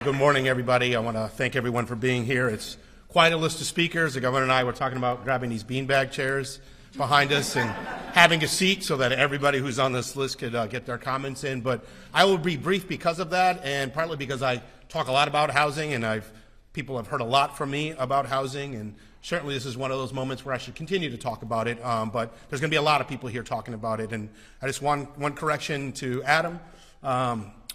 Good morning, everybody. I want to thank everyone for being here. It's quite a list of speakers. The governor and I were talking about grabbing these beanbag chairs behind us and having a seat so that everybody who's on this list could get their comments in. But I will be brief because of that, and partly because I talk a lot about housing, and people have heard a lot from me about housing, and certainly this is one of those moments where I should continue to talk about it, but there's going to be a lot of people here talking about it. And I just want one correction to Adam.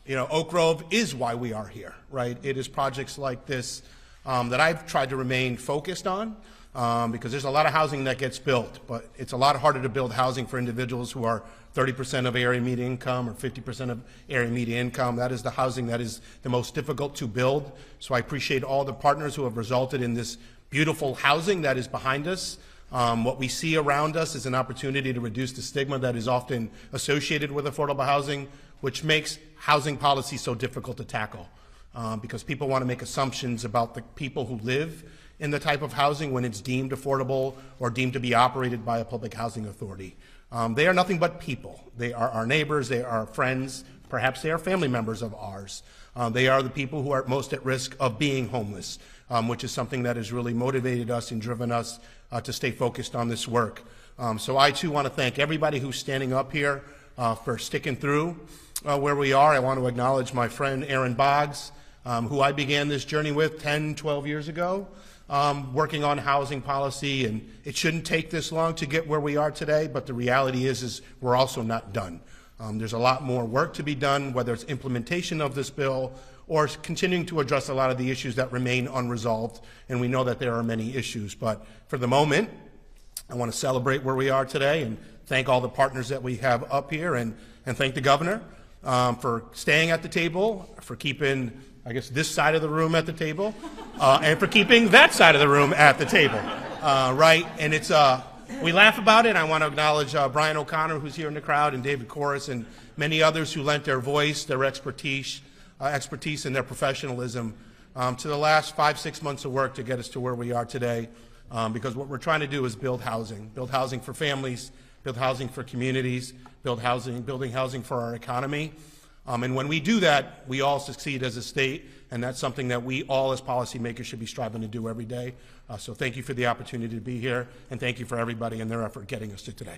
Oak Grove is why we are here, right? It is projects like this that I've tried to remain focused on because there's a lot of housing that gets built, but it's a lot harder to build housing for individuals who are 30% of area median income or 50% of area median income. That is the housing that is the most difficult to build. So I appreciate all the partners who have resulted in this beautiful housing that is behind us. What we see around us is an opportunity to reduce the stigma that is often associated with affordable housing, which makes housing policy so difficult to tackle because people want to make assumptions about the people who live in the type of housing when it's deemed affordable or deemed to be operated by a public housing authority. They are nothing but people. They are our neighbors, they are our friends, perhaps they are family members of ours. They are the people who are most at risk of being homeless, which is something that has really motivated us and driven us to stay focused on this work. So I too want to thank everybody who's standing up here for sticking through where we are. I want to acknowledge my friend Aaron Boggs, who I began this journey with 10, 12 years ago, working on housing policy, and it shouldn't take this long to get where we are today, but the reality is we're also not done. There's a lot more work to be done, whether it's implementation of this bill or continuing to address a lot of the issues that remain unresolved, and we know that there are many issues. But for the moment, I want to celebrate where we are today and thank all the partners that we have up here, and thank the governor for staying at the table, for keeping, I guess, this side of the room at the table, and for keeping that side of the room at the table, right? And it's we laugh about it. I want to acknowledge Brian O'Connor, who's here in the crowd, and David Corris, and many others who lent their voice, their expertise, and their professionalism to the last 5-6 months of work to get us to where we are today. Because what we're trying to do is build housing for families, build housing for communities, building housing for our economy. And when we do that, we all succeed as a state, and that's something that we all as policymakers should be striving to do every day. So thank you for the opportunity to be here, and thank you for everybody and their effort getting us to today.